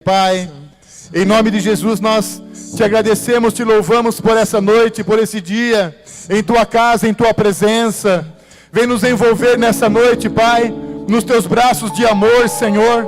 Pai. Em nome de Jesus, nós te agradecemos, te louvamos por essa noite, por esse dia, em tua casa, em tua presença. Vem nos envolver nessa noite, Pai, nos teus braços de amor, Senhor.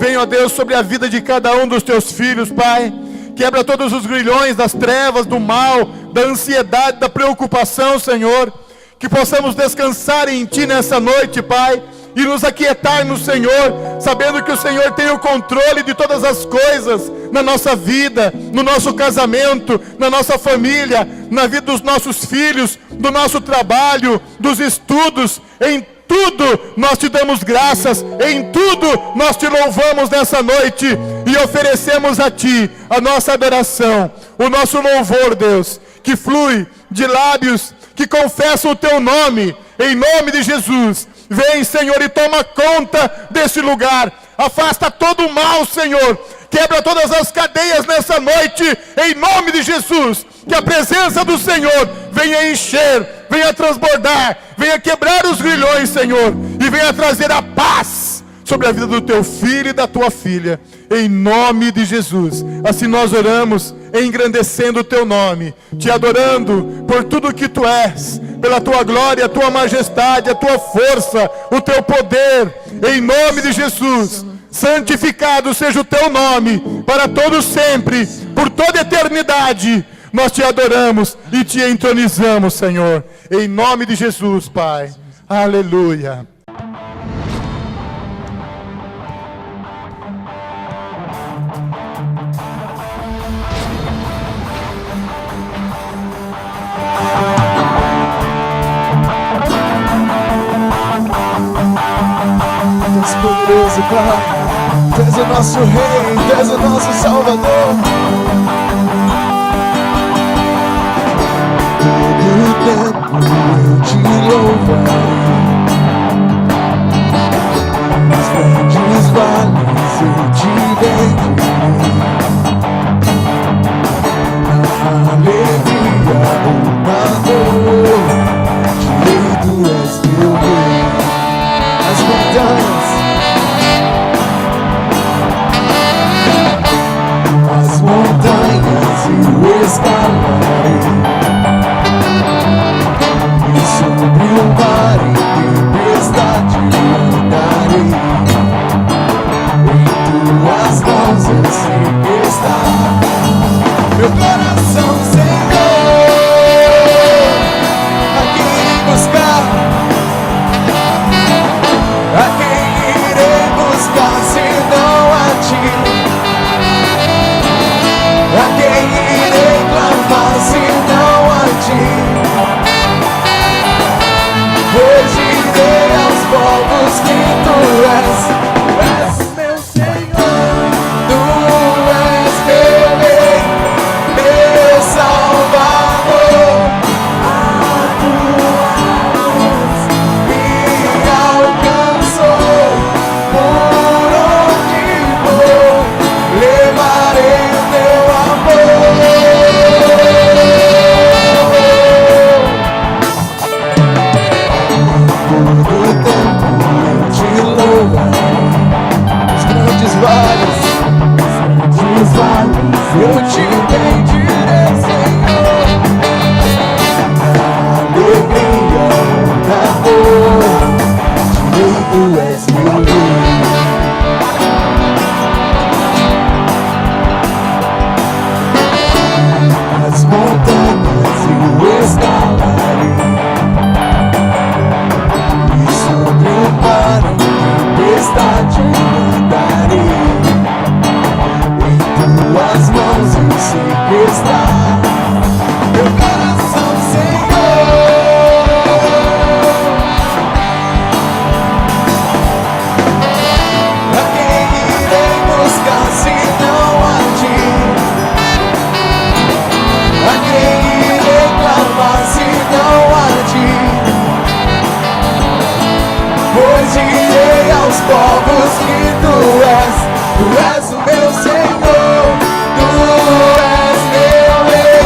Vem, ó Deus, sobre a vida de cada um dos teus filhos, Pai. Quebra todos os grilhões das trevas, do mal, da ansiedade, da preocupação, Senhor. Que possamos descansar em Ti nessa noite, Pai, e nos aquietar no Senhor, sabendo que o Senhor tem o controle de todas as coisas na nossa vida, no nosso casamento, na nossa família, na vida dos nossos filhos, do nosso trabalho, dos estudos. Em tudo nós te damos graças, em tudo nós te louvamos nessa noite e oferecemos a Ti a nossa adoração, o nosso louvor, Deus, que flui de lábios que confessam o Teu nome, em nome de Jesus. Vem, Senhor, e toma conta desse lugar. Afasta todo o mal, Senhor. Quebra todas as cadeias nessa noite, em nome de Jesus. Que a presença do Senhor venha encher, venha transbordar, venha quebrar os grilhões, Senhor, e venha trazer a paz sobre a vida do Teu filho e da Tua filha, em nome de Jesus. Assim nós oramos, engrandecendo o Teu nome, te adorando por tudo que Tu és, pela Tua glória, a Tua majestade, a Tua força, o Teu poder, em nome de Jesus. Santificado seja o Teu nome, para todos sempre, por toda a eternidade. Nós te adoramos e te entronizamos, Senhor, em nome de Jesus, Pai. Aleluia. Poderoso Pai, Tu és o nosso Rei, Tu és o nosso Salvador. Todo tempo eu te louvarei, nos grandes vales eu te bendirei, na alegria ou na dor, direito és meu Rei. As montanhas, as montanhas eu escalarei, e sobre o mar em tempestade andarei. Em tuas mãos eu sei está meu coração, Senhor, a quem buscar, a quem irei buscar senão a Ti? A quem irei clamar senão a Ti? Hoje irei aos povos que Tu és. Tu és meu Senhor, Tu és meu Rei, meu Salvador. A Tua luz me alcançou. Por onde vou, levarei o Teu amor. Todo tempo eu te louvarei, os grandes vales eu te bendirei, Senhor. Na alegria ou na dor, direito és meu Rei. As montanhas eu escalarei, e sobre o mar em tempestade andarei. Em Tuas mãos eu sei que está meu coração, Senhor. A quem irei buscar senão a Ti? A quem irei clamar senão a Ti? Pois irei aos povos que Tu és. Tu és o meu Senhor, Tu és meu Rei.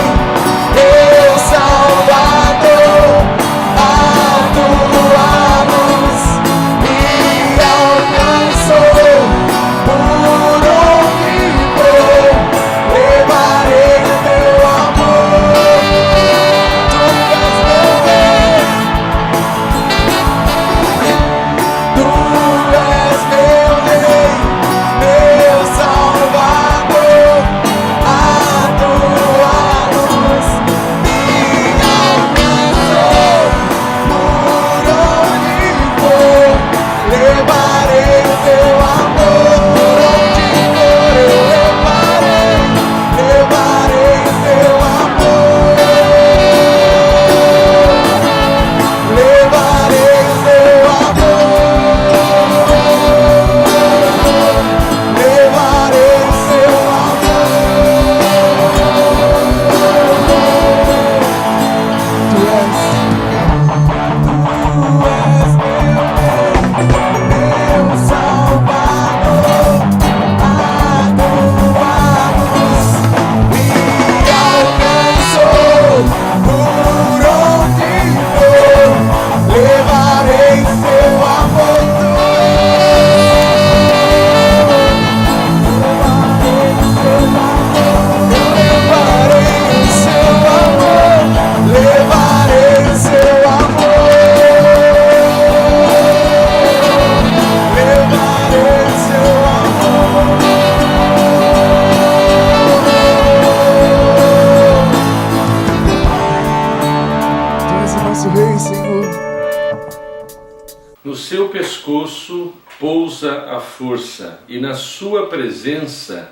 seu pescoço pousa a força, e na sua presença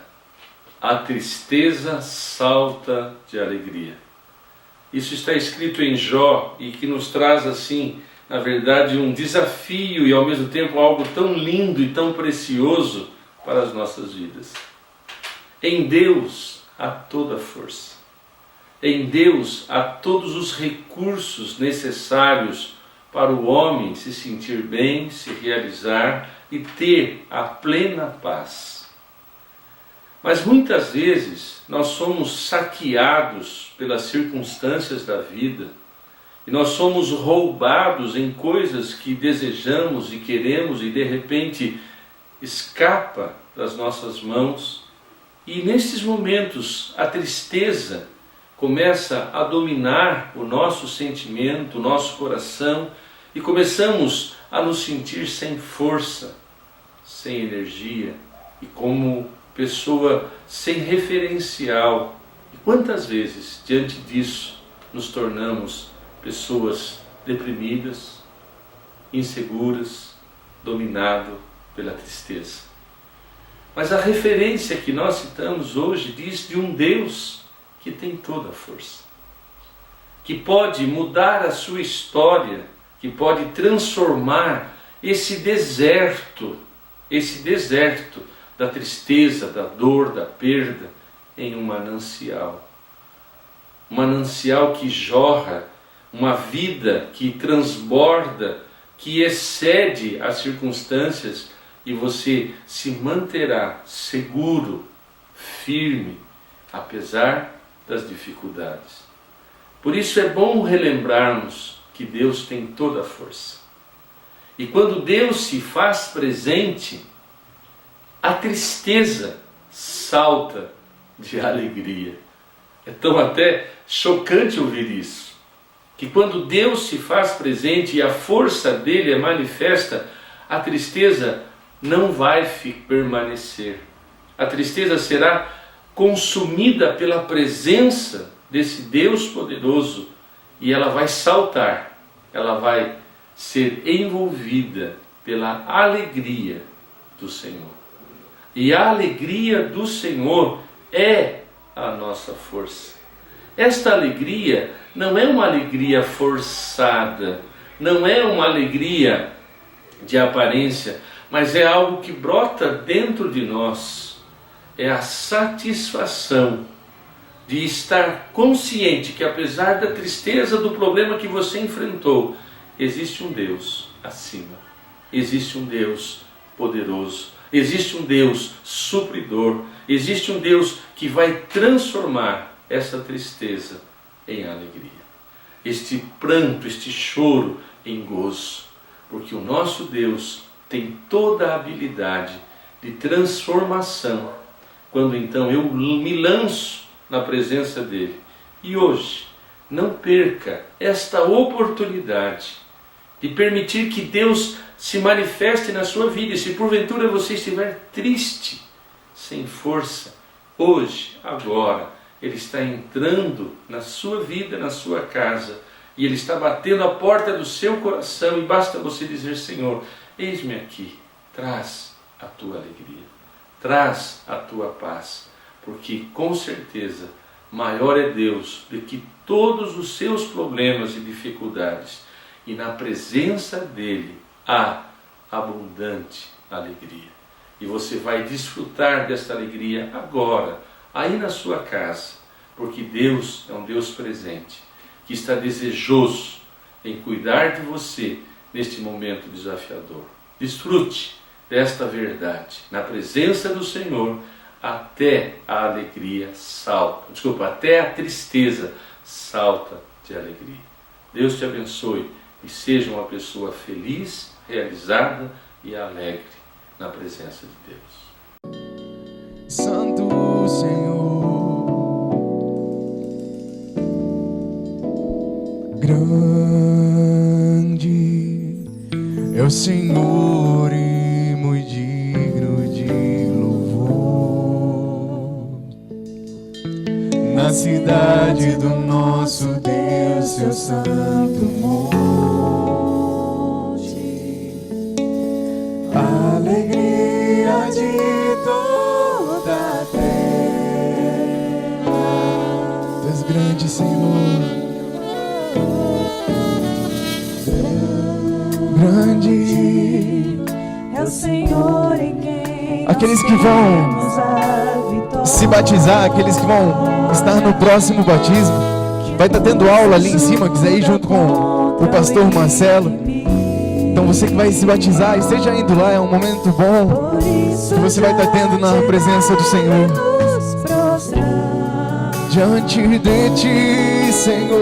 a tristeza salta de alegria. Isso está escrito em Jó, e que nos traz assim, na verdade, um desafio e ao mesmo tempo algo tão lindo e tão precioso para as nossas vidas. Em Deus há toda a força. Em Deus há todos os recursos necessários para o homem se sentir bem, se realizar e ter a plena paz. Mas muitas vezes nós somos saqueados pelas circunstâncias da vida e nós somos roubados em coisas que desejamos e queremos e de repente escapa das nossas mãos, e nesses momentos a tristeza começa a dominar o nosso sentimento, o nosso coração, e começamos a nos sentir sem força, sem energia e como pessoa sem referencial. E quantas vezes diante disso nos tornamos pessoas deprimidas, inseguras, dominadas pela tristeza. Mas a referência que nós citamos hoje diz de um Deus que tem toda a força, que pode mudar a sua história, que pode transformar esse deserto da tristeza, da dor, da perda, em um manancial que jorra, uma vida que transborda, que excede as circunstâncias, e você se manterá seguro, firme, apesar das dificuldades. Por isso é bom relembrarmos que Deus tem toda a força. E quando Deus se faz presente, a tristeza salta de alegria. É tão até chocante ouvir isso, que quando Deus se faz presente e a força dele é manifesta, a tristeza não vai permanecer. A tristeza será consumida pela presença desse Deus poderoso, e ela vai saltar, ela vai ser envolvida pela alegria do Senhor. E a alegria do Senhor é a nossa força. Esta alegria não é uma alegria forçada, não é uma alegria de aparência, mas é algo que brota dentro de nós. É a satisfação de estar consciente que, apesar da tristeza do problema que você enfrentou, existe um Deus acima, existe um Deus poderoso, existe um Deus supridor, existe um Deus que vai transformar essa tristeza em alegria, este pranto, este choro em gozo, porque o nosso Deus tem toda a habilidade de transformação, quando então eu me lanço na presença dele. E hoje, não perca esta oportunidade de permitir que Deus se manifeste na sua vida. E se porventura você estiver triste, sem força, hoje, agora, Ele está entrando na sua vida, na sua casa, e Ele está batendo a porta do seu coração, e basta você dizer: Senhor, eis-me aqui, traz a tua alegria, traz a tua paz, porque com certeza maior é Deus do que todos os seus problemas e dificuldades, e na presença dEle há abundante alegria. E você vai desfrutar desta alegria agora, aí na sua casa, porque Deus é um Deus presente, que está desejoso em cuidar de você neste momento desafiador. Desfrute desta verdade, na presença do Senhor, até a alegria salta, até a tristeza salta de alegria. Deus te abençoe e seja uma pessoa feliz, realizada e alegre na presença de Deus. Santo Senhor, grande é o Senhor e muito digno de louvor. Na cidade do nosso Deus, seu santo monte, alegria de toda a terra. Tu és grande, Senhor. Grande é o Senhor em quem aqueles que vão se batizar, aqueles que vão estar no próximo batismo, vai estar tendo aula ali em cima, quiser ir junto com o pastor Marcelo. Então você que vai se batizar, esteja indo lá, é um momento bom que você vai estar tendo na presença do Senhor. Diante de ti, Senhor,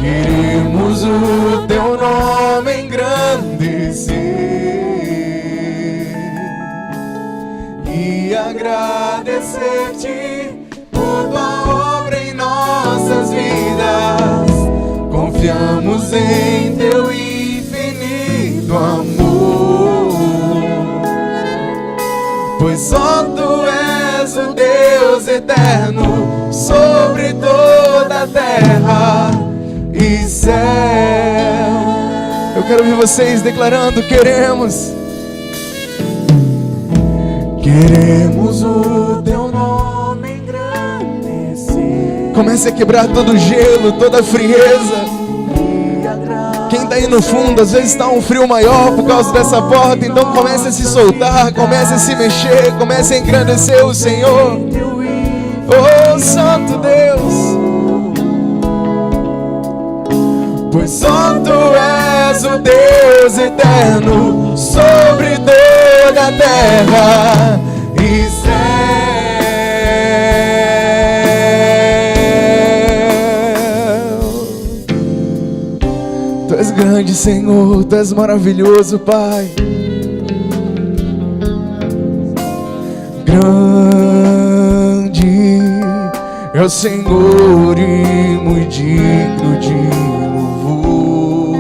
queremos o teu nome engrandecer e agradecer-te por tua obra em nossas vidas. Confiamos em teu infinito amor, pois só tu és o Deus eterno sobre toda a terra e céu. Eu quero ouvir vocês declarando: queremos o teu nome engrandecer. Comece a quebrar todo o gelo, toda a frieza. Quem está aí no fundo, às vezes está um frio maior por causa dessa porta. Então comece a se soltar, comece a se mexer, comece a engrandecer o Senhor. Oh, Santo Deus, pois só tu és o Deus eterno sobre toda a terra e céu. Tu és grande, Senhor, tu és maravilhoso, Pai. Grande é o Senhor e muito digno de louvor.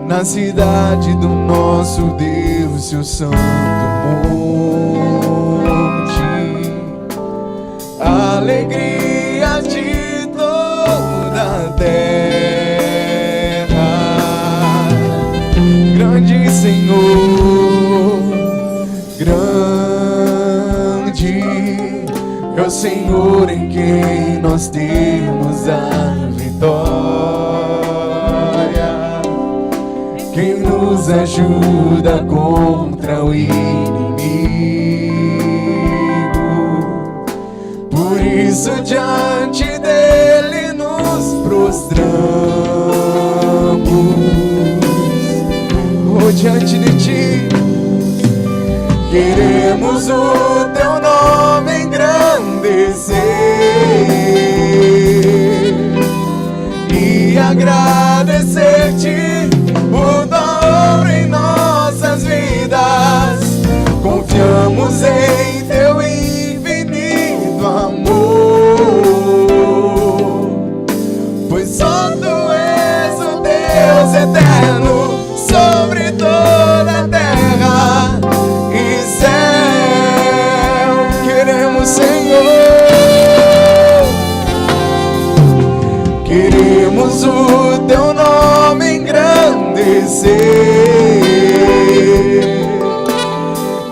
Na cidade do nosso Deus, seu santo monte, a alegria de toda a terra. Grande Senhor, grande é o Senhor em quem nós temos a vitória, quem nos ajuda contra o inimigo. Por isso diante dele nos prostramos. Oh, diante de ti queremos o teu nome engrandecer e agradecer-te por tua obra em nossas vidas. Confiamos em teu infinito amor, pois só tu és o Deus eterno sobre toda a terra e céu. Queremos, Senhor, queremos o teu nome engrandecer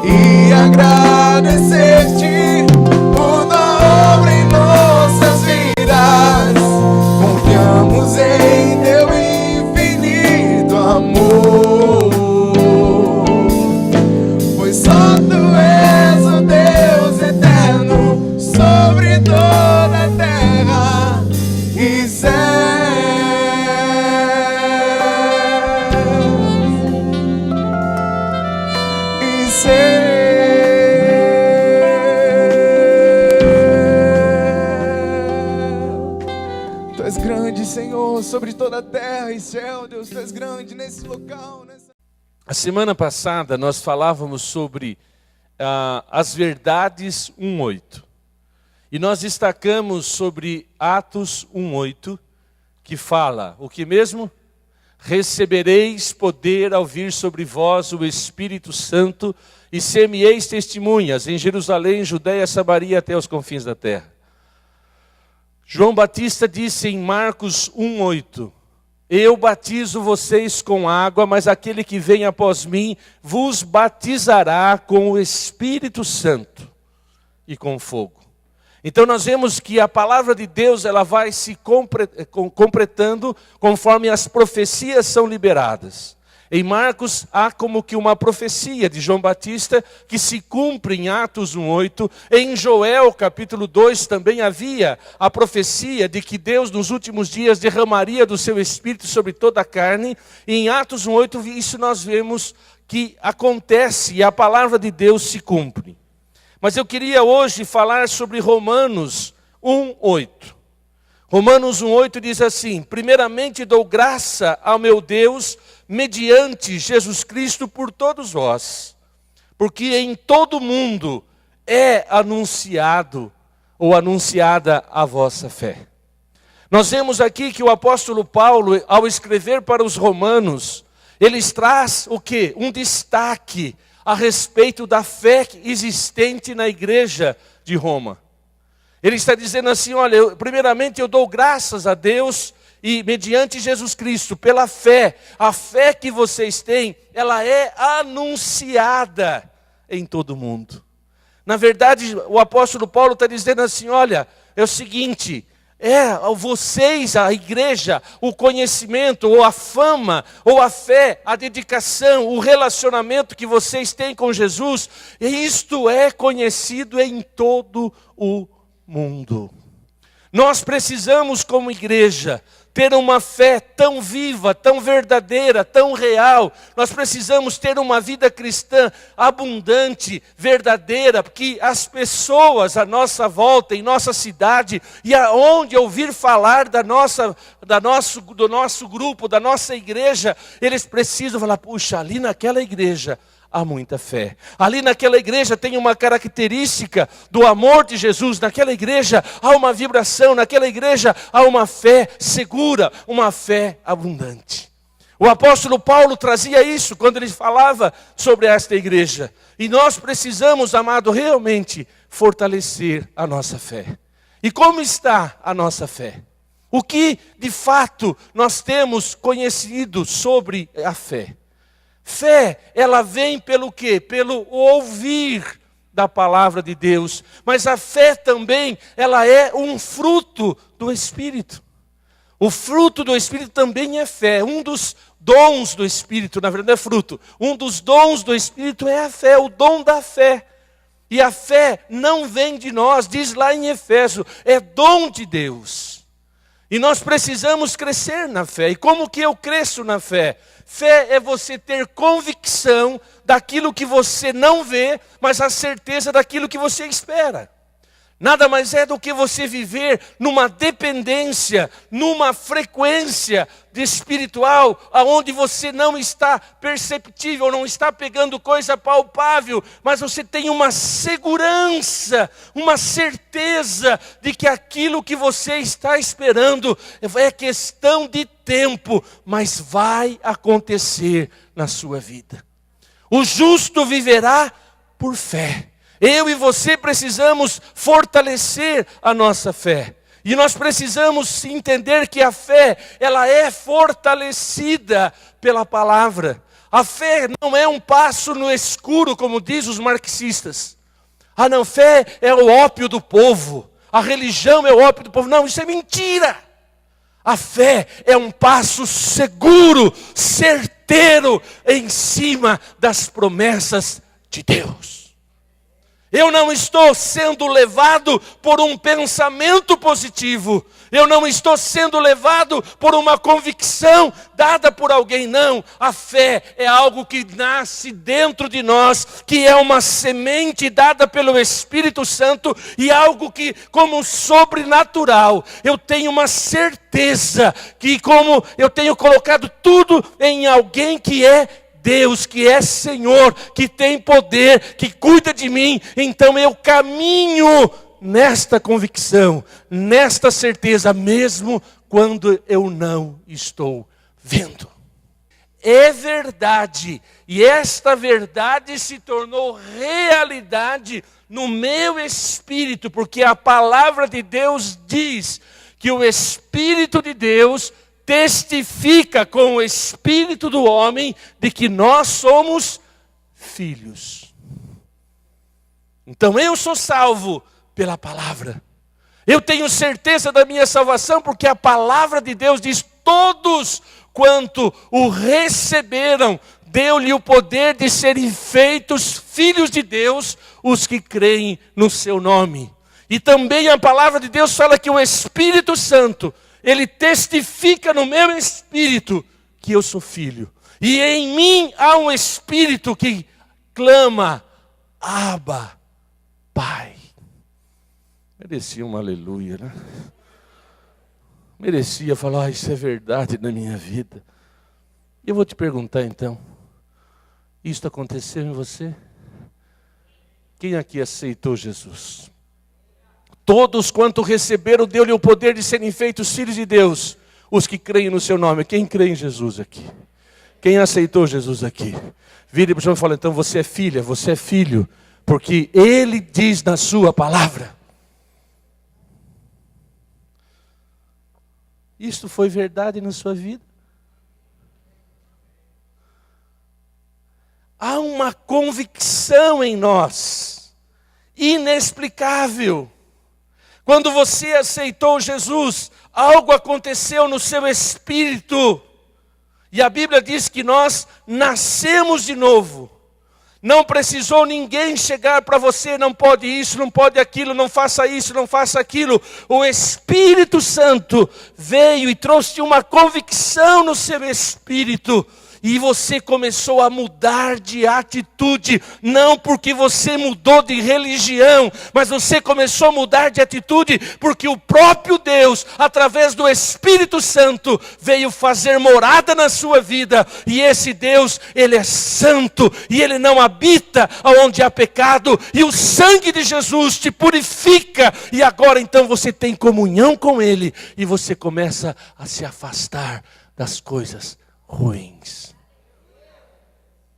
e agradecer-te por tua obra em nossas vidas. Confiamos em teu infinito amor, pois só tu és o Deus eterno sobre toda a terra e céu. E céu. Tu és grande, Senhor, sobre toda a terra e céu. Deus, tu és grande nesse local, A semana passada nós falávamos sobre as verdades 1:8. E nós destacamos sobre Atos 1:8, que fala o que mesmo? Recebereis poder ao vir sobre vós o Espírito Santo e ser-me-eis testemunhas em Jerusalém, Judeia, Samaria até os confins da terra. João Batista disse em Marcos 1:8, Eu batizo vocês com água, mas aquele que vem após mim vos batizará com o Espírito Santo e com fogo. Então nós vemos que a palavra de Deus ela vai se completando conforme as profecias são liberadas. Em Marcos há como que uma profecia de João Batista que se cumpre em Atos 1:8. Em Joel capítulo 2 também havia a profecia de que Deus nos últimos dias derramaria do seu Espírito sobre toda a carne. E em Atos 1:8 isso nós vemos que acontece e a palavra de Deus se cumpre. Mas eu queria hoje falar sobre Romanos 1:8. Romanos 1:8 diz assim: primeiramente dou graça ao meu Deus, mediante Jesus Cristo por todos vós, porque em todo mundo é anunciado ou anunciada a vossa fé. Nós vemos aqui que o apóstolo Paulo, ao escrever para os romanos, ele traz o quê? Um destaque a respeito da fé existente na igreja de Roma. Ele está dizendo assim, olha, primeiramente eu dou graças a Deus e mediante Jesus Cristo, pela fé, a fé que vocês têm, ela é anunciada em todo mundo. Na verdade, o apóstolo Paulo está dizendo assim, olha, é o seguinte, vocês, a igreja, o conhecimento, ou a fama, ou a fé, a dedicação, o relacionamento que vocês têm com Jesus, isto é conhecido em todo o mundo. Nós precisamos, como igreja, ter uma fé tão viva, tão verdadeira, tão real. Nós precisamos ter uma vida cristã abundante, verdadeira, porque as pessoas à nossa volta, em nossa cidade, e aonde ouvir falar do nosso grupo, da nossa igreja, eles precisam falar, puxa, ali naquela igreja há muita fé. Ali naquela igreja tem uma característica do amor de Jesus. Naquela igreja há uma vibração. Naquela igreja há uma fé segura, uma fé abundante. O apóstolo Paulo trazia isso quando ele falava sobre esta igreja. E nós precisamos, amado, realmente fortalecer a nossa fé. E como está a nossa fé? O que de fato nós temos conhecido sobre a fé? Fé, ela vem pelo quê? Pelo ouvir da palavra de Deus. Mas a fé também, ela é um fruto do Espírito. O fruto do Espírito também é fé. Um dos dons do Espírito, na verdade não é fruto. Um dos dons do Espírito é a fé, o dom da fé. E a fé não vem de nós, diz lá em Efésios, é dom de Deus. E nós precisamos crescer na fé. E como que eu cresço na fé? Fé é você ter convicção daquilo que você não vê, mas a certeza daquilo que você espera. Nada mais é do que você viver numa dependência, numa frequência espiritual, aonde você não está perceptível, não está pegando coisa palpável, mas você tem uma segurança, uma certeza de que aquilo que você está esperando é questão de tempo, mas vai acontecer na sua vida. O justo viverá por fé. Eu e você precisamos fortalecer a nossa fé. E nós precisamos entender que a fé, ela é fortalecida pela palavra. A fé não é um passo no escuro, como diz os marxistas. Ah não, fé é o ópio do povo. A religião é o ópio do povo. Não, isso é mentira. A fé é um passo seguro, certeiro, em cima das promessas de Deus. Eu não estou sendo levado por um pensamento positivo. Eu não estou sendo levado por uma convicção dada por alguém, não. A fé é algo que nasce dentro de nós, que é uma semente dada pelo Espírito Santo e algo que, como sobrenatural, eu tenho uma certeza que como eu tenho colocado tudo em alguém que é Deus, que é Senhor, que tem poder, que cuida de mim, então eu caminho nesta convicção, nesta certeza, mesmo quando eu não estou vendo. É verdade, e esta verdade se tornou realidade no meu espírito, porque a palavra de Deus diz que o Espírito de Deus testifica com o espírito do homem de que nós somos filhos. Então eu sou salvo pela palavra. Eu tenho certeza da minha salvação porque a palavra de Deus diz: todos quanto o receberam, deu-lhe o poder de serem feitos filhos de Deus, os que creem no seu nome. E também a palavra de Deus fala que o Espírito Santo, ele testifica no meu espírito que eu sou filho. E em mim há um espírito que clama: Abba, Pai. Merecia um aleluia, né? Merecia falar: isso é verdade na minha vida. E eu vou te perguntar então, isso aconteceu em você? Quem aqui aceitou Jesus? Todos quanto receberam, deu-lhe o poder de serem feitos filhos de Deus, os que creem no seu nome. Quem crê em Jesus aqui? Quem aceitou Jesus aqui? Vire para o senhor e fala: então você é filha, você é filho, porque Ele diz na sua palavra. Isto foi verdade na sua vida? Há uma convicção em nós, inexplicável. Quando você aceitou Jesus, algo aconteceu no seu espírito. E a Bíblia diz que nós nascemos de novo. Não precisou ninguém chegar para você: não pode isso, não pode aquilo, não faça isso, não faça aquilo. O Espírito Santo veio e trouxe uma convicção no seu espírito. E você começou a mudar de atitude, não porque você mudou de religião, mas você começou a mudar de atitude porque o próprio Deus, através do Espírito Santo, veio fazer morada na sua vida. E esse Deus, Ele é santo, e Ele não habita onde há pecado, e o sangue de Jesus te purifica, e agora então você tem comunhão com Ele, e você começa a se afastar das coisas ruins.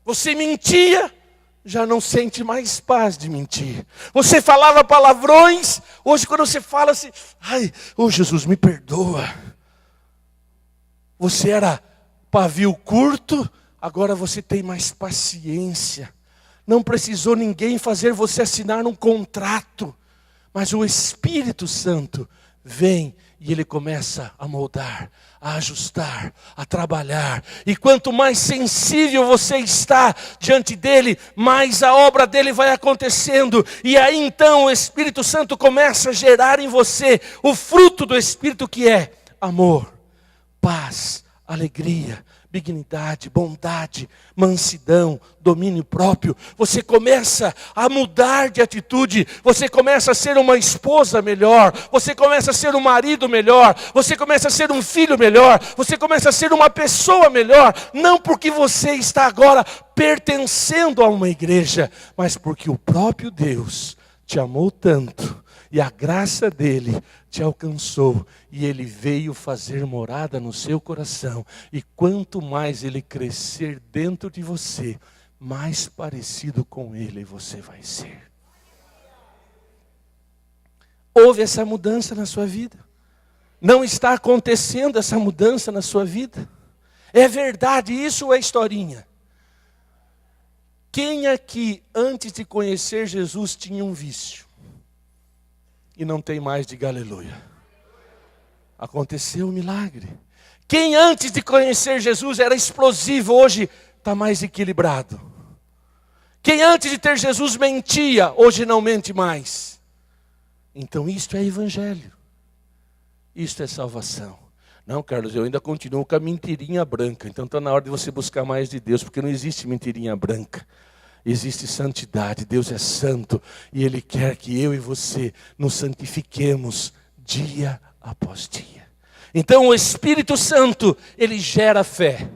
Você mentia, já não sente mais paz de mentir. Você falava palavrões, hoje quando você fala assim: ai, ô Jesus, me perdoa. Você era pavio curto, agora você tem mais paciência. Não precisou ninguém fazer você assinar um contrato, mas o Espírito Santo vem e Ele começa a moldar, a ajustar, a trabalhar. E quanto mais sensível você está diante dEle, mais a obra dEle vai acontecendo. E aí então o Espírito Santo começa a gerar em você o fruto do Espírito, que é amor, paz, alegria, benignidade, bondade, mansidão, domínio próprio. Você começa a mudar de atitude, você começa a ser uma esposa melhor, você começa a ser um marido melhor, você começa a ser um filho melhor, você começa a ser uma pessoa melhor, não porque você está agora pertencendo a uma igreja, mas porque o próprio Deus te amou tanto, e a graça dele te alcançou, e ele veio fazer morada no seu coração. E quanto mais ele crescer dentro de você, mais parecido com ele você vai ser. Houve essa mudança na sua vida? Não está acontecendo essa mudança na sua vida? É verdade, isso é historinha. Quem aqui, antes de conhecer Jesus, tinha um vício? E não tem mais, diga aleluia. Aconteceu um milagre. Quem antes de conhecer Jesus era explosivo, hoje está mais equilibrado. Quem antes de ter Jesus mentia, hoje não mente mais. Então isto é evangelho. Isto é salvação. Não, Carlos, eu ainda continuo com a mentirinha branca. Então está na hora de você buscar mais de Deus, porque não existe mentirinha branca. Existe santidade, Deus é santo, e Ele quer que eu e você nos santifiquemos dia após dia. Então o Espírito Santo, Ele gera fé.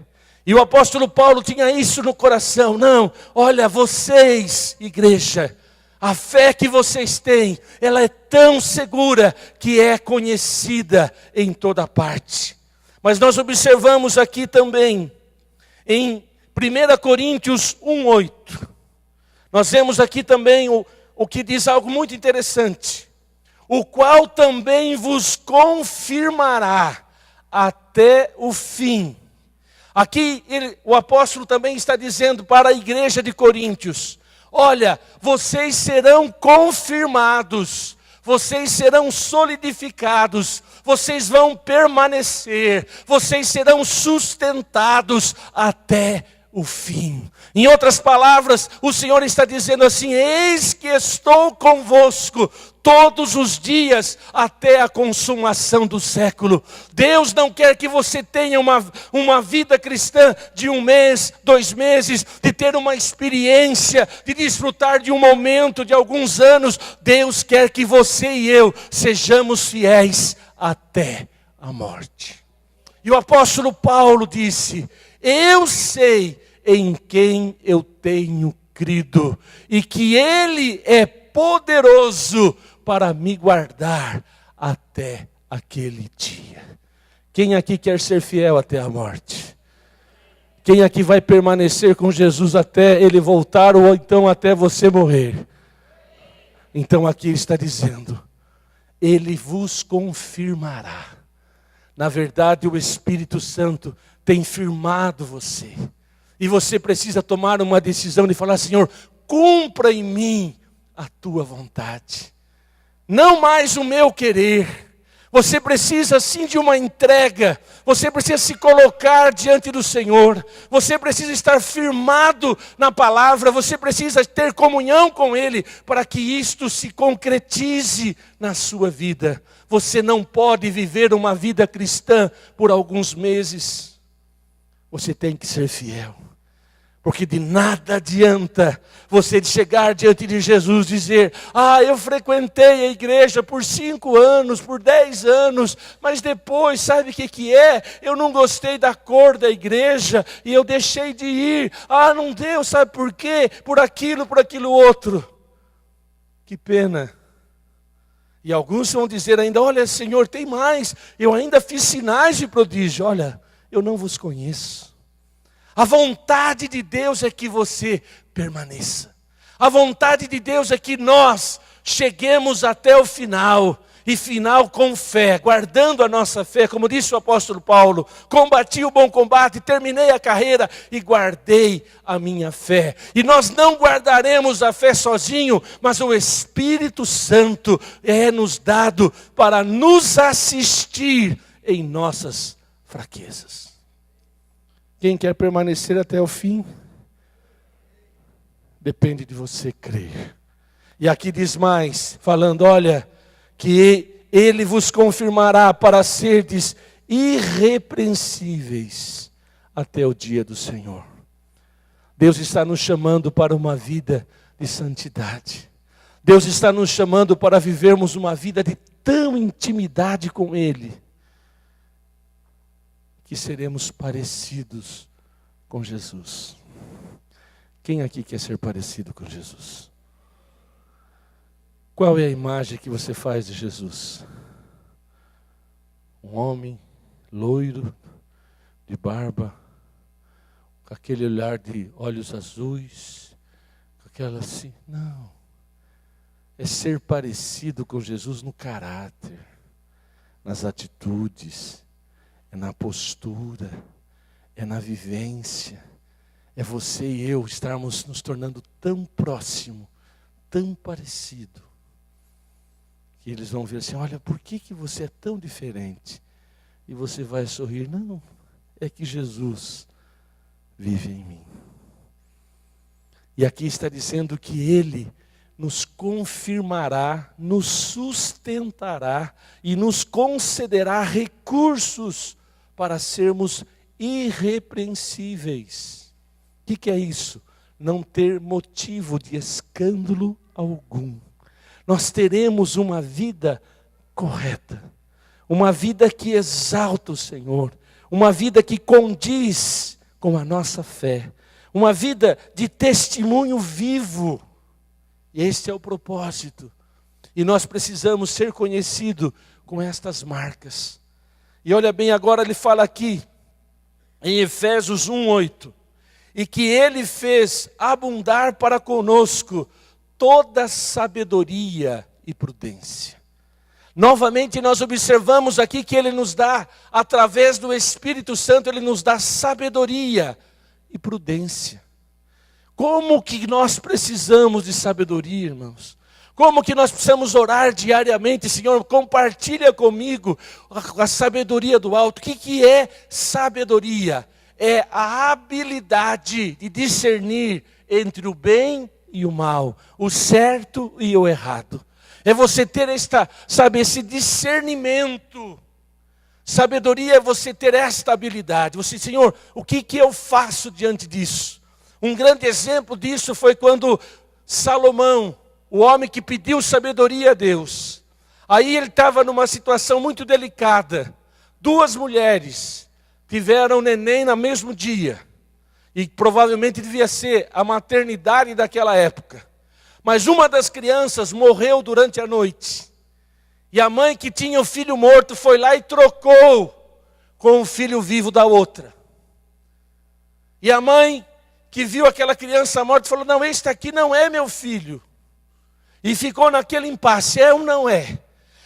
E o apóstolo Paulo tinha isso no coração. Não, olha, vocês, igreja, a fé que vocês têm, ela é tão segura que é conhecida em toda parte. Mas nós observamos aqui também, em 1 Coríntios 1:8, nós vemos aqui também o que diz algo muito interessante. O qual também vos confirmará, até o fim. Aqui o apóstolo também está dizendo para a igreja de Coríntios: olha, vocês serão confirmados, vocês serão solidificados, vocês vão permanecer, vocês serão sustentados até o fim. Em outras palavras, o Senhor está dizendo assim: eis que estou convosco todos os dias até a consumação do século. Deus não quer que você tenha uma vida cristã de 1 mês, 2 meses, de ter uma experiência, de desfrutar de um momento, de alguns anos. Deus quer que você e eu sejamos fiéis até a morte. E o apóstolo Paulo disse: eu sei em quem eu tenho crido, e que Ele é poderoso para me guardar até aquele dia. Quem aqui quer ser fiel até a morte? Quem aqui vai permanecer com Jesus até Ele voltar, ou então até você morrer? Então aqui Ele está dizendo: Ele vos confirmará. Na verdade, o Espírito Santo tem firmado você. E você precisa tomar uma decisão de falar: Senhor, cumpra em mim a tua vontade. Não mais o meu querer. Você precisa sim de uma entrega. Você precisa se colocar diante do Senhor. Você precisa estar firmado na palavra. Você precisa ter comunhão com Ele para que isto se concretize na sua vida. Você não pode viver uma vida cristã por alguns meses. Você tem que ser fiel. Porque de nada adianta você chegar diante de Jesus e dizer: eu frequentei a igreja por 5 anos, por 10 anos, mas depois, sabe o que é? Eu não gostei da cor da igreja e eu deixei de ir. Não deu, sabe por quê? Por aquilo outro. Que pena. E alguns vão dizer ainda: olha, Senhor, tem mais, eu ainda fiz sinais de prodígio. Olha, eu não vos conheço. A vontade de Deus é que você permaneça. A vontade de Deus é que nós cheguemos até o final. E final com fé, guardando a nossa fé. Como disse o apóstolo Paulo: combati o bom combate, terminei a carreira e guardei a minha fé. E nós não guardaremos a fé sozinho, mas o Espírito Santo é nos dado para nos assistir em nossas fraquezas. Quem quer permanecer até o fim? Depende de você crer. E aqui diz mais, falando: olha, que Ele vos confirmará para serdes irrepreensíveis até o dia do Senhor. Deus está nos chamando para uma vida de santidade. Deus está nos chamando para vivermos uma vida de tão intimidade com Ele, que seremos parecidos com Jesus. Quem aqui quer ser parecido com Jesus? Qual é a imagem que você faz de Jesus? Um homem loiro, de barba, com aquele olhar de olhos azuis, com aquela assim? Não. É ser parecido com Jesus no caráter, nas atitudes, é na postura, é na vivência. É você e eu estarmos nos tornando tão próximo, tão parecido, que eles vão ver assim: olha, por que você é tão diferente? E você vai sorrir: não, é que Jesus vive em mim. E aqui está dizendo que Ele nos confirmará, nos sustentará e nos concederá recursos para sermos irrepreensíveis. O que é isso? Não ter motivo de escândalo algum. Nós teremos uma vida correta, uma vida que exalta o Senhor, uma vida que condiz com a nossa fé, uma vida de testemunho vivo. Este é o propósito. E nós precisamos ser conhecidos com estas marcas. E olha bem, agora ele fala aqui, em Efésios 1:8, e que Ele fez abundar para conosco toda sabedoria e prudência. Novamente nós observamos aqui que Ele nos dá, através do Espírito Santo, Ele nos dá sabedoria e prudência. Como que nós precisamos de sabedoria, irmãos? Como que nós precisamos orar diariamente? Senhor, compartilha comigo a sabedoria do alto. O que é sabedoria? É a habilidade de discernir entre o bem e o mal, o certo e o errado. É você ter esse discernimento. Sabedoria é você ter esta habilidade. Você, Senhor, o que eu faço diante disso? Um grande exemplo disso foi quando Salomão, o homem que pediu sabedoria a Deus. Aí ele estava numa situação muito delicada. 2 mulheres tiveram neném no mesmo dia. E provavelmente devia ser a maternidade daquela época. Mas uma das crianças morreu durante a noite. E a mãe que tinha o filho morto foi lá e trocou com o filho vivo da outra. E a mãe que viu aquela criança morta falou: não, este aqui não é meu filho. E ficou naquele impasse, é ou não é?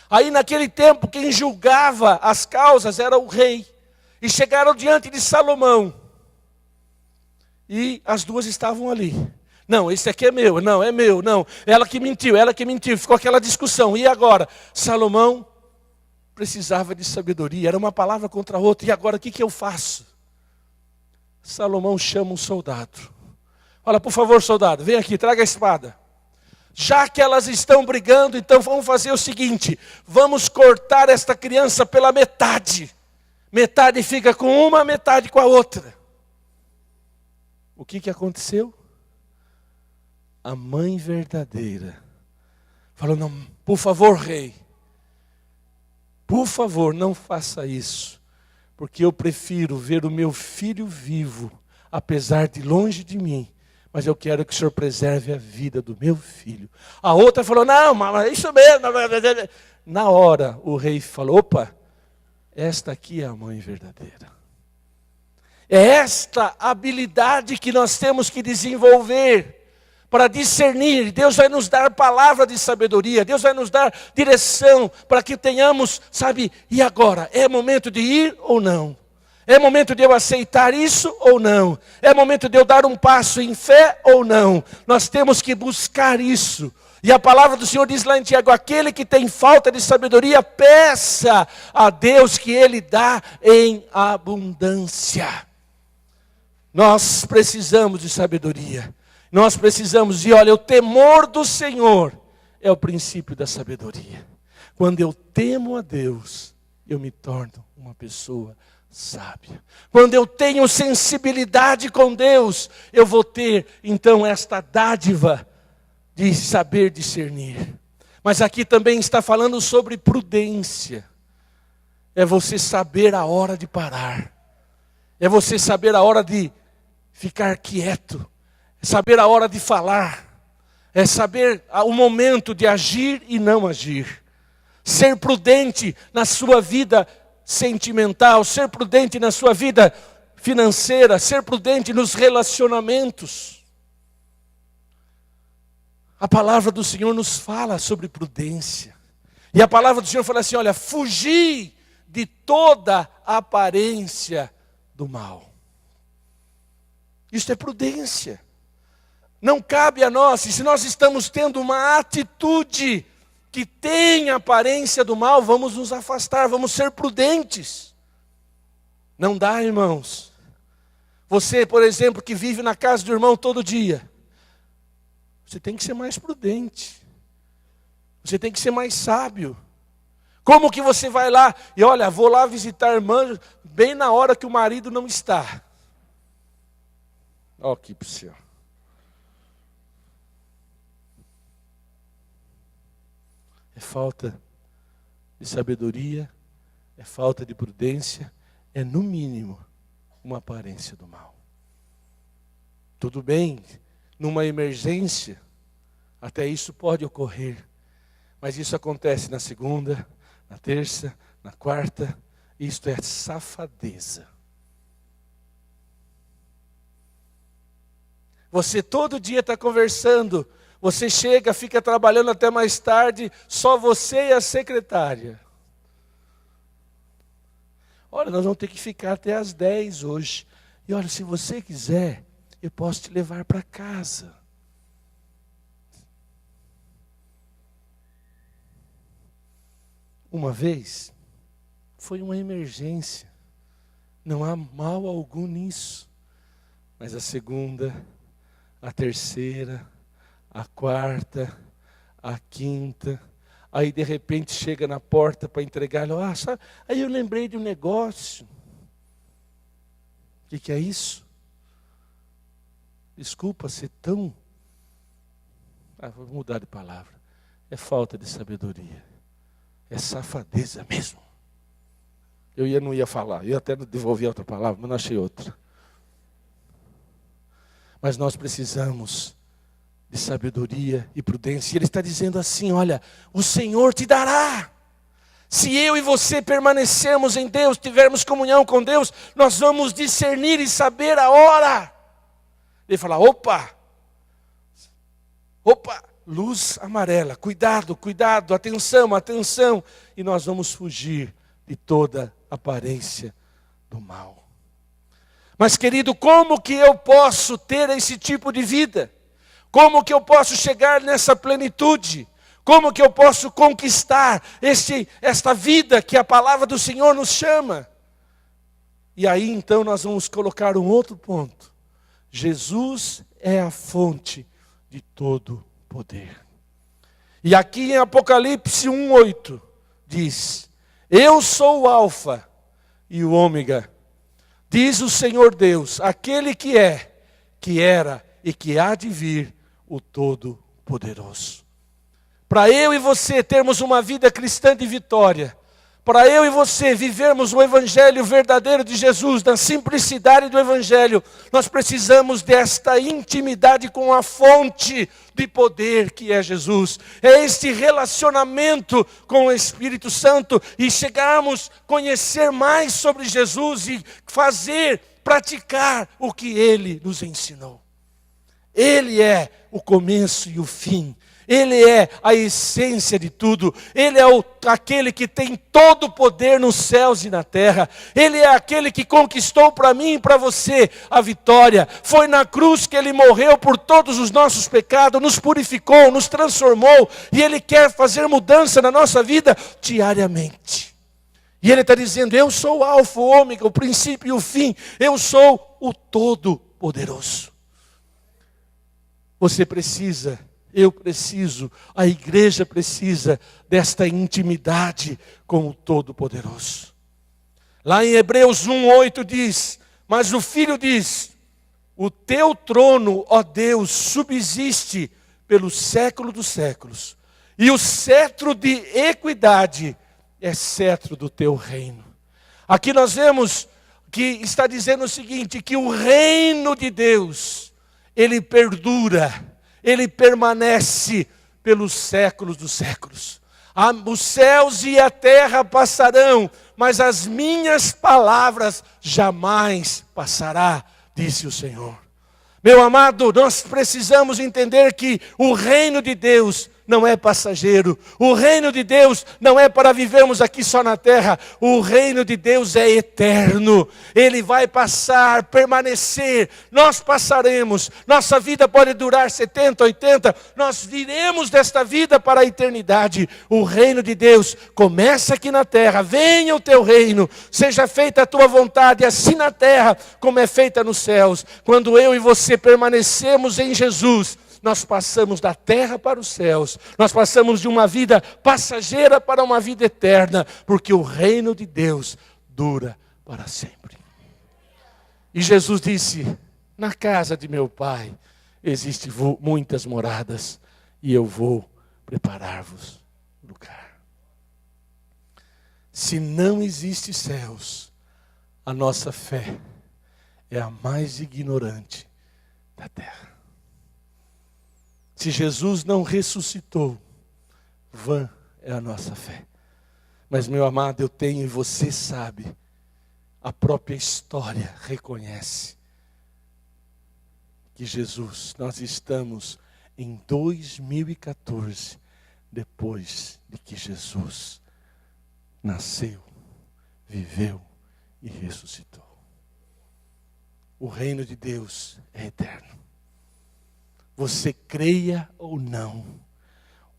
Aí naquele tempo quem julgava as causas era o rei. E chegaram diante de Salomão. E as 2 estavam ali. Não, esse aqui é meu, não, é meu, não. Ela que mentiu. Ficou aquela discussão. E agora? Salomão precisava de sabedoria. Era uma palavra contra a outra. E agora o que eu faço? Salomão chama um soldado. Fala, por favor, soldado, vem aqui, traga a espada. Já que elas estão brigando, então vamos fazer o seguinte. Vamos cortar esta criança pela metade. Metade fica com uma, metade com a outra. O que aconteceu? A mãe verdadeira falou: não, por favor, rei, por favor, não faça isso, porque eu prefiro ver o meu filho vivo, apesar de longe de mim, mas eu quero que o Senhor preserve a vida do meu filho. A outra falou: não, mas é isso mesmo. Na hora o rei falou: opa, esta aqui é a mãe verdadeira. É esta habilidade que nós temos que desenvolver para discernir. Deus vai nos dar palavra de sabedoria, Deus vai nos dar direção para que tenhamos, e agora? É momento de ir ou não? É momento de eu aceitar isso ou não? É momento de eu dar um passo em fé ou não? Nós temos que buscar isso. E a palavra do Senhor diz lá em Tiago: aquele que tem falta de sabedoria, peça a Deus que Ele dá em abundância. Nós precisamos de sabedoria. Nós precisamos, e olha, o temor do Senhor é o princípio da sabedoria. Quando eu temo a Deus, eu me torno uma pessoa sábia. Quando eu tenho sensibilidade com Deus, eu vou ter então esta dádiva de saber discernir. Mas aqui também está falando sobre prudência. É você saber a hora de parar. É você saber a hora de ficar quieto. É saber a hora de falar. É saber o momento de agir e não agir. Ser prudente na sua vida sentimental, ser prudente na sua vida financeira, ser prudente nos relacionamentos. A palavra do Senhor nos fala sobre prudência. E a palavra do Senhor fala assim: olha, fugi de toda aparência do mal. Isso é prudência. Não cabe a nós, e se nós estamos tendo uma atitude que tem aparência do mal, vamos nos afastar, vamos ser prudentes. Não dá, irmãos. Você, por exemplo, que vive na casa do irmão todo dia, você tem que ser mais prudente. Você tem que ser mais sábio. Como que você vai lá e olha, vou lá visitar a irmã bem na hora que o marido não está? Ó, aqui para o céu. É falta de sabedoria, é falta de prudência, é no mínimo uma aparência do mal. Tudo bem, numa emergência, até isso pode ocorrer, mas isso acontece na segunda, na terça, na quarta, isto é safadeza. Você todo dia está conversando, Você chega, fica trabalhando até mais tarde, só você e a secretária. Olha, nós vamos ter que ficar até às 10 hoje. E olha, se você quiser, eu posso te levar para casa. Uma vez, foi uma emergência. Não há mal algum nisso. Mas a segunda, a terceira, a quarta, a quinta, aí de repente chega na porta para entregar, sabe? Aí eu lembrei de um negócio. O que é isso? Desculpa ser tão... vou mudar de palavra. É falta de sabedoria. É safadeza mesmo. Não ia falar, eu até devolvi outra palavra, mas não achei outra. Mas nós precisamos de sabedoria e prudência. E ele está dizendo assim, olha, o Senhor te dará. Se eu e você permanecermos em Deus, tivermos comunhão com Deus, nós vamos discernir e saber a hora. Ele fala, opa, luz amarela, cuidado, atenção, atenção. E nós vamos fugir de toda aparência do mal. Mas querido, como que eu posso ter esse tipo de vida? Como que eu posso chegar nessa plenitude? Como que eu posso conquistar esta vida que a palavra do Senhor nos chama? E aí então nós vamos colocar um outro ponto. Jesus é a fonte de todo poder. E aqui em Apocalipse 1:8 diz: eu sou o Alfa e o Ômega, diz o Senhor Deus, aquele que é, que era e que há de vir, o Todo-Poderoso. Para eu e você termos uma vida cristã de vitória, para eu e você vivermos o Evangelho verdadeiro de Jesus, da simplicidade do Evangelho, nós precisamos desta intimidade com a fonte de poder que é Jesus. É este relacionamento com o Espírito Santo e chegarmos a conhecer mais sobre Jesus e praticar o que Ele nos ensinou. Ele é o começo e o fim. Ele é a essência de tudo. Ele é aquele que tem todo o poder nos céus e na terra. Ele é aquele que conquistou para mim e para você a vitória. Foi na cruz que Ele morreu por todos os nossos pecados, nos purificou, nos transformou. E Ele quer fazer mudança na nossa vida diariamente. E Ele está dizendo, eu sou o Alfa, o Ômega, o princípio e o fim. Eu sou o Todo-Poderoso. Você precisa... eu preciso, a igreja precisa desta intimidade com o Todo-Poderoso. Lá em Hebreus 1:8 diz, mas o Filho diz, o teu trono, ó Deus, subsiste pelos séculos dos séculos, e o cetro de equidade é cetro do teu reino. Aqui nós vemos que está dizendo o seguinte, que o reino de Deus, ele perdura, ele permanece pelos séculos dos séculos. Os céus e a terra passarão, mas as minhas palavras jamais passará, disse o Senhor. Meu amado, nós precisamos entender que o reino de Deus não é passageiro. O reino de Deus não é para vivermos aqui só na terra. O reino de Deus é eterno. Ele vai passar, permanecer. Nós passaremos. Nossa vida pode durar 70, 80. Nós viremos desta vida para a eternidade. O reino de Deus começa aqui na terra. Venha o teu reino. Seja feita a tua vontade, assim na terra como é feita nos céus. Quando eu e você permanecemos em Jesus, nós passamos da terra para os céus. Nós passamos de uma vida passageira para uma vida eterna. Porque o reino de Deus dura para sempre. E Jesus disse, na casa de meu Pai existem muitas moradas. E eu vou preparar-vos lugar. Se não existe céus, a nossa fé é a mais ignorante da terra. Se Jesus não ressuscitou, vã é a nossa fé. Mas, meu amado, eu tenho e você sabe, a própria história reconhece que Jesus, nós estamos em 2014, depois de que Jesus nasceu, viveu e ressuscitou. O reino de Deus é eterno. Você creia ou não,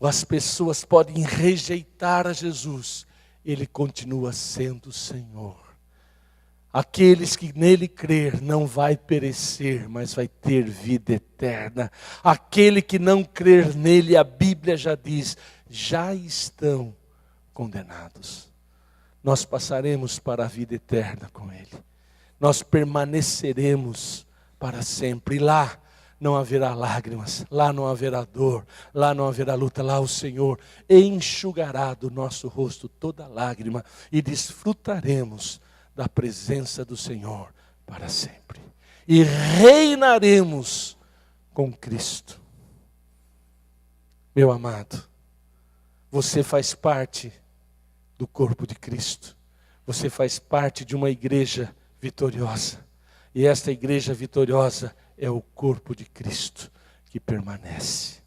as pessoas podem rejeitar a Jesus, Ele continua sendo o Senhor. Aqueles que nele crer não vai perecer, mas vai ter vida eterna. Aquele que não crer nele, a Bíblia já diz, já estão condenados. Nós passaremos para a vida eterna com ele. Nós permaneceremos para sempre. E lá não haverá lágrimas, lá não haverá dor, lá não haverá luta. Lá o Senhor enxugará do nosso rosto toda lágrima e desfrutaremos da presença do Senhor para sempre. E reinaremos com Cristo. Meu amado, você faz parte do corpo de Cristo. Você faz parte de uma igreja vitoriosa. E esta igreja vitoriosa é o corpo de Cristo que permanece.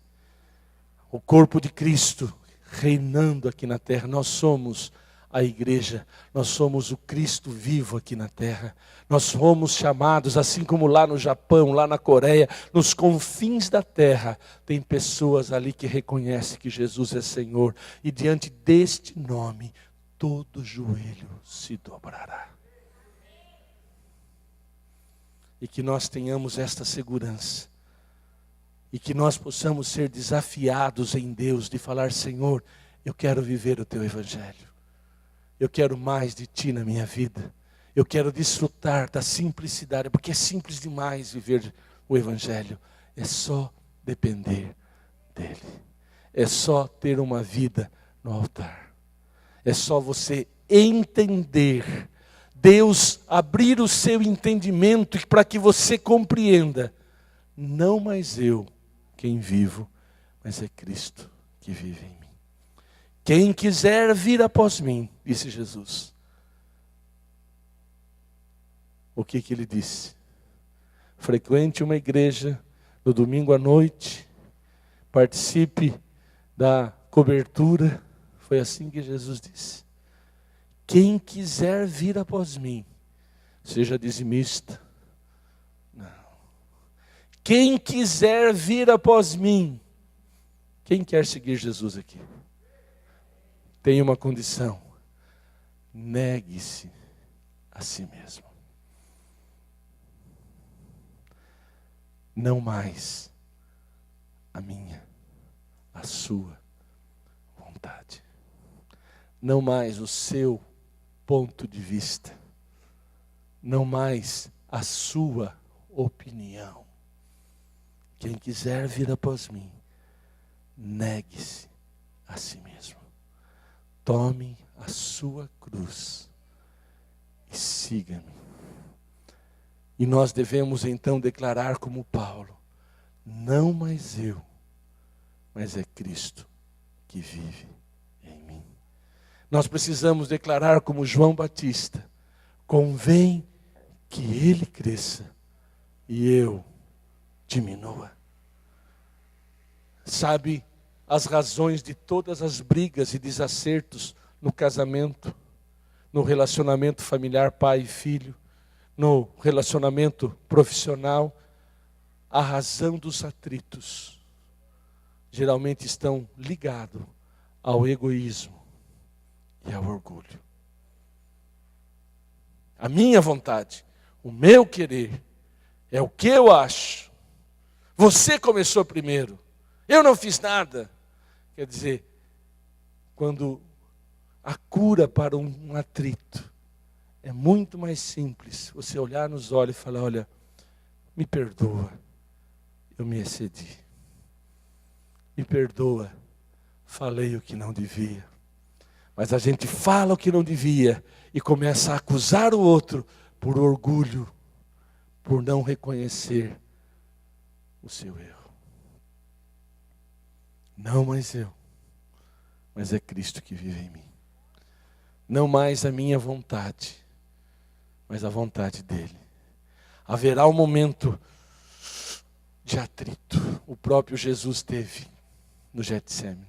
O corpo de Cristo reinando aqui na terra. Nós somos a igreja, nós somos o Cristo vivo aqui na terra. Nós fomos chamados, assim como lá no Japão, lá na Coreia, nos confins da terra, tem pessoas ali que reconhecem que Jesus é Senhor. E diante deste nome, todo joelho se dobrará. E que nós tenhamos esta segurança. E que nós possamos ser desafiados em Deus de falar, Senhor, eu quero viver o Teu Evangelho. Eu quero mais de Ti na minha vida. Eu quero desfrutar da simplicidade, porque é simples demais viver o Evangelho. É só depender dEle. É só ter uma vida no altar. É só você entender. Deus abrir o seu entendimento para que você compreenda. Não mais eu quem vivo, mas é Cristo que vive em mim. Quem quiser vir após mim, disse Jesus. O que ele disse? Frequente uma igreja no domingo à noite, participe da cobertura. Foi assim que Jesus disse. Quem quiser vir após mim, seja dizimista. Não. Quem quiser vir após mim, quem quer seguir Jesus aqui? Tem uma condição: negue-se a si mesmo. Não mais a minha, a sua vontade. Não mais o seu ponto de vista. Não mais a sua opinião. Quem quiser vir após mim, negue-se a si mesmo. Tome a sua cruz e siga-me. E nós devemos então declarar como Paulo: não mais eu, mas é Cristo que vive em mim. Nós precisamos declarar como João Batista: convém que ele cresça e eu diminua. Sabe as razões de todas as brigas e desacertos no casamento, no relacionamento familiar pai e filho, no relacionamento profissional? A razão dos atritos geralmente estão ligados ao egoísmo e ao orgulho. A minha vontade, o meu querer, é o que eu acho. Você começou primeiro, eu não fiz nada. Quer dizer, quando a cura para um atrito é muito mais simples você olhar nos olhos e falar: olha, me perdoa, eu me excedi. Me perdoa, falei o que não devia. Mas a gente fala o que não devia e começa a acusar o outro por orgulho, por não reconhecer o seu erro. Não mais eu, mas é Cristo que vive em mim. Não mais a minha vontade, mas a vontade dEle. Haverá um momento de atrito o próprio Jesus teve no Getsemane.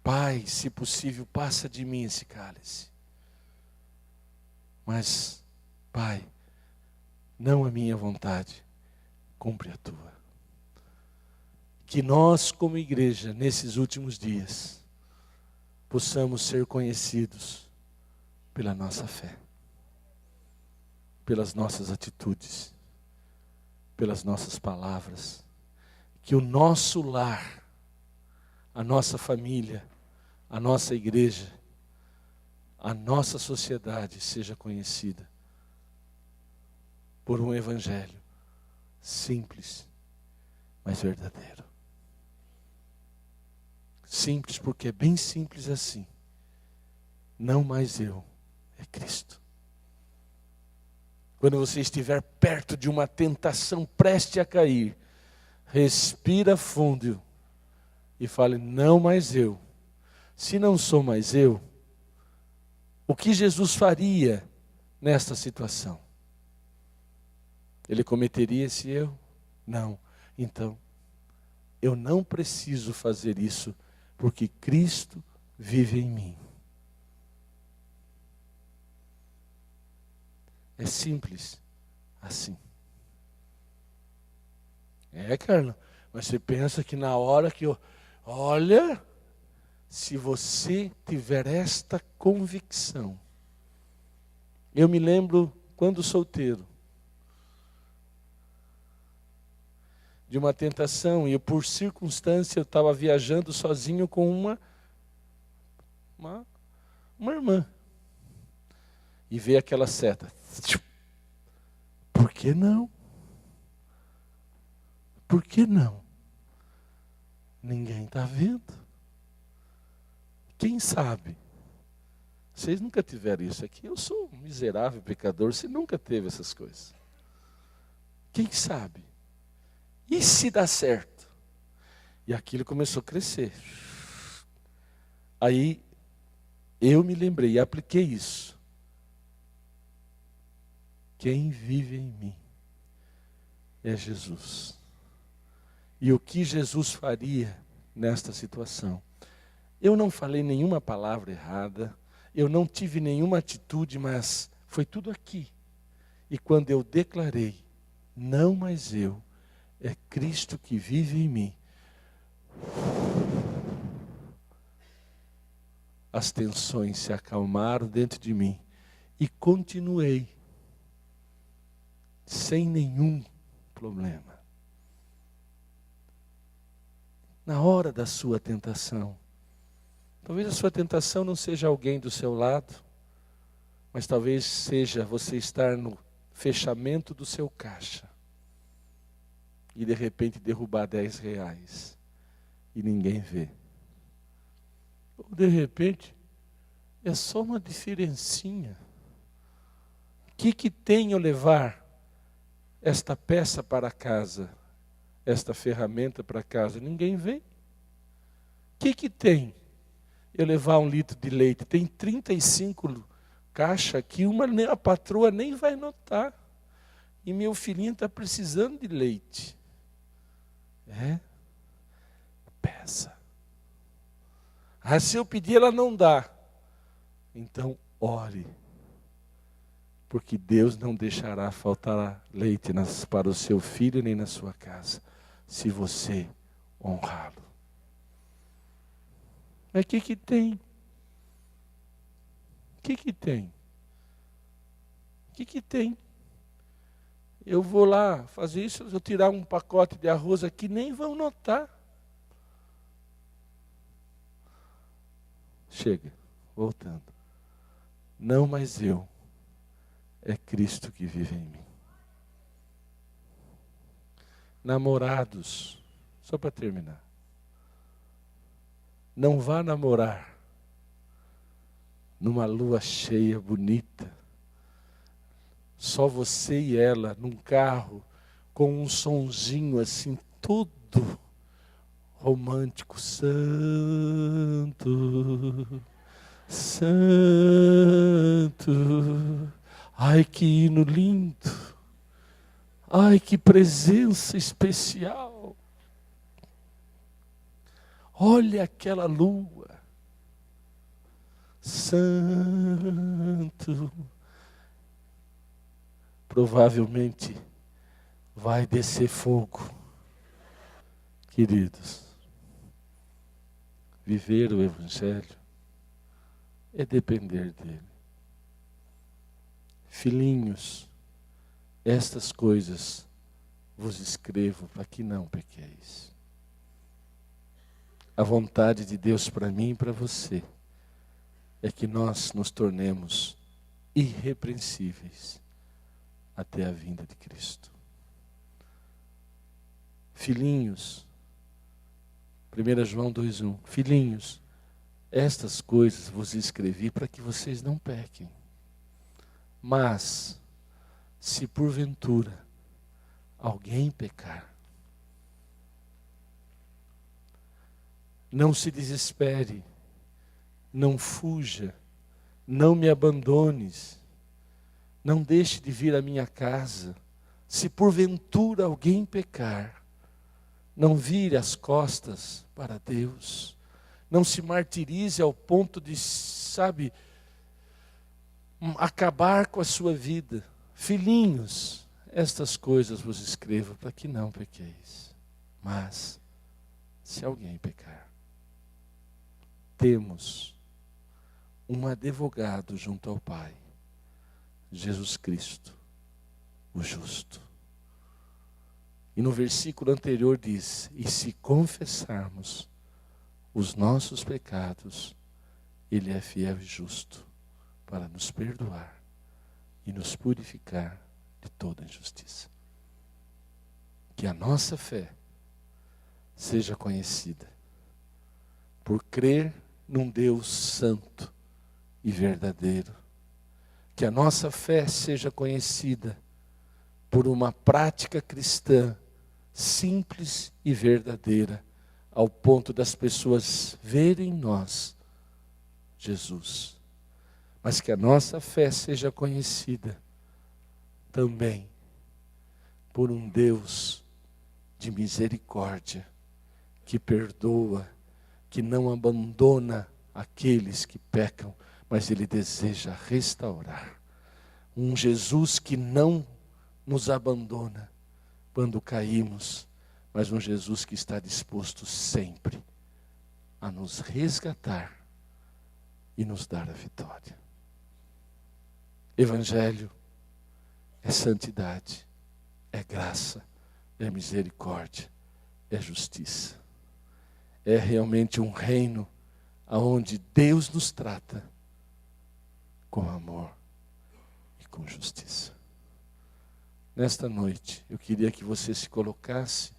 Pai, se possível, passa de mim esse cálice. Mas, Pai, não a minha vontade, cumpre a tua. Que nós, como igreja, nesses últimos dias, possamos ser conhecidos pela nossa fé, pelas nossas atitudes, pelas nossas palavras. Que o nosso lar, a nossa família, a nossa igreja, a nossa sociedade seja conhecida por um evangelho simples, mas verdadeiro. Simples porque é bem simples assim. Não mais eu, é Cristo. Quando você estiver perto de uma tentação preste a cair, respira fundo e fale, não mais eu. Se não sou mais eu, o que Jesus faria nesta situação? Ele cometeria esse erro? Não. Então, eu não preciso fazer isso, porque Cristo vive em mim. É simples assim. Carla, mas você pensa que na hora que eu... Olha, se você tiver esta convicção. Eu me lembro, quando solteiro, de uma tentação, e por circunstância eu estava viajando sozinho com uma irmã. E veio aquela seta. Por que não? Por que não? Ninguém está vendo. Quem sabe? Vocês nunca tiveram isso aqui. Eu sou um miserável pecador. Você nunca teve essas coisas. Quem sabe? E se dá certo? E aquilo começou a crescer. Aí eu me lembrei e apliquei isso. Quem vive em mim é Jesus. E o que Jesus faria nesta situação? Eu não falei nenhuma palavra errada, eu não tive nenhuma atitude, mas foi tudo aqui. E quando eu declarei, não mais eu, é Cristo que vive em mim, as tensões se acalmaram dentro de mim e continuei sem nenhum problema. Na hora da sua tentação, talvez a sua tentação não seja alguém do seu lado, mas talvez seja você estar no fechamento do seu caixa e de repente derrubar R$10 e ninguém vê. Ou de repente é só uma diferencinha. O que tem eu levar esta peça para casa, esta ferramenta para casa? Ninguém vê. O que tem eu levar 1 litro de leite? Tem 35 caixas aqui, a patroa nem vai notar. E meu filhinho está precisando de leite. Pesa. Se eu pedir, ela não dá. Então, ore. Porque Deus não deixará faltar leite para o seu filho nem na sua casa, se você honrá-lo. Mas o que tem? O que tem? O que tem? Eu vou lá fazer isso, eu tirar um pacote de arroz aqui, nem vão notar. Chega, voltando. Não mais eu, é Cristo que vive em mim. Namorados, só para terminar. Não vá namorar numa lua cheia bonita, só você e ela num carro com um sonzinho assim todo romântico, santo, santo. Ai, que hino lindo. Ai, que presença especial. Olha aquela lua. Santo. Provavelmente vai descer fogo. Queridos, viver o Evangelho é depender dele. Filhinhos, estas coisas vos escrevo para que não pequeis. A vontade de Deus para mim e para você é que nós nos tornemos irrepreensíveis até a vinda de Cristo. Filhinhos, 1 João 2,1, filhinhos, estas coisas vos escrevi para que vocês não pequem. Mas, se porventura alguém pecar, não se desespere, não fuja, não me abandones, não deixe de vir à minha casa. Se porventura alguém pecar, não vire as costas para Deus, não se martirize ao ponto de, acabar com a sua vida. Filhinhos, estas coisas vos escrevo para que não pequeis. Mas, se alguém pecar, temos um advogado junto ao Pai, Jesus Cristo, o justo. E no versículo anterior diz, e se confessarmos os nossos pecados, Ele é fiel e justo para nos perdoar e nos purificar de toda injustiça. Que a nossa fé seja conhecida por crer num Deus santo e verdadeiro. Que a nossa fé seja conhecida por uma prática cristã simples e verdadeira, ao ponto das pessoas verem em nós Jesus. Mas que a nossa fé seja conhecida também por um Deus de misericórdia, que perdoa, que não abandona aqueles que pecam, mas Ele deseja restaurar. Um Jesus que não nos abandona quando caímos, mas um Jesus que está disposto sempre a nos resgatar e nos dar a vitória. Evangelho é santidade, é graça, é misericórdia, é justiça. É realmente um reino onde Deus nos trata com amor e com justiça. Nesta noite, eu queria que você se colocasse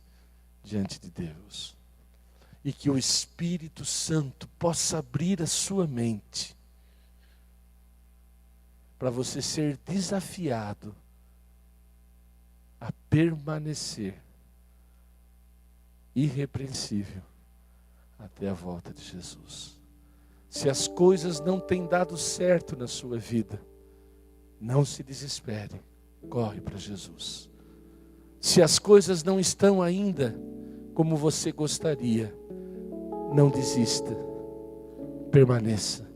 diante de Deus e que o Espírito Santo possa abrir a sua mente para você ser desafiado a permanecer irrepreensível até a volta de Jesus. Se as coisas não têm dado certo na sua vida, não se desespere, corre para Jesus. Se as coisas não estão ainda como você gostaria, não desista, permaneça,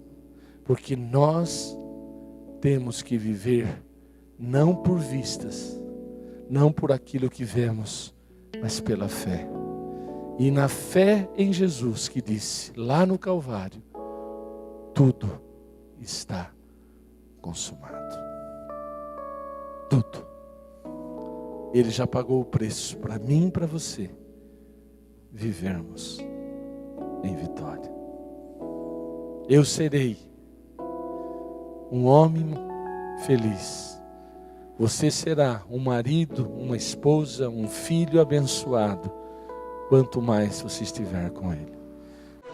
porque nós temos que viver não por vistas, não por aquilo que vemos, mas pela fé. E na fé em Jesus, que disse lá no Calvário, tudo está consumado. Tudo. Ele já pagou o preço para mim e para você vivermos em vitória. Eu serei um homem feliz. Você será um marido, uma esposa, um filho abençoado, quanto mais você estiver com Ele.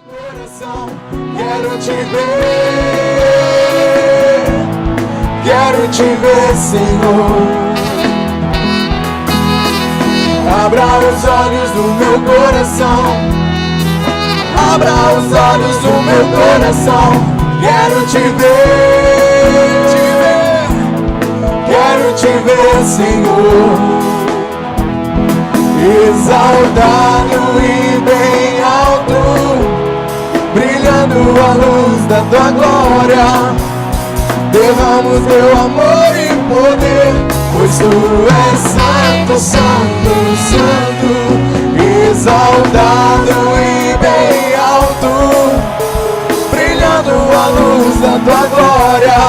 Coração, quero te ver, Senhor. Abra os olhos do meu coração, abra os olhos do meu coração. Quero te ver, quero te ver, Senhor. exaltado e bem alto, brilhando a luz da tua glória. Derrama o teu amor e poder, pois tu és santo, santo, santo, exaltado e bem alto, brilhando a luz da tua glória.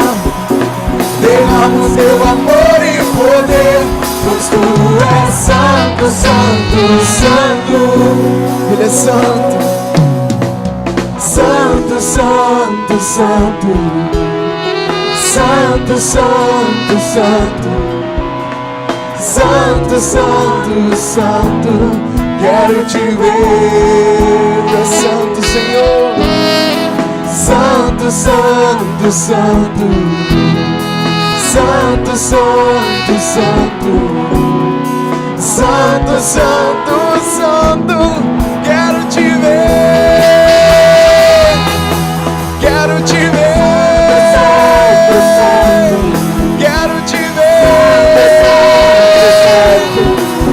Derrama o teu amor e poder, pois tu és santo, santo, santo. Ele é santo, santo, santo, santo, santo, santo, santo, santo, santo, santo. Quero te ver, é santo, Senhor. Santo, santo, santo, santo, santo, santo, santo, santo, santo. Quero te ver, quero te ver, quero te ver,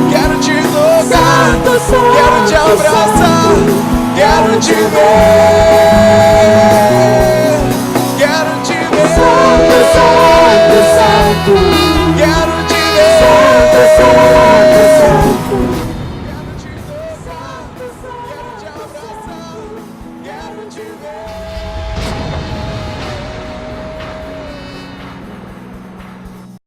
quero te tocar, quero te abraçar, quero te ver, quero te ver, quero te ver,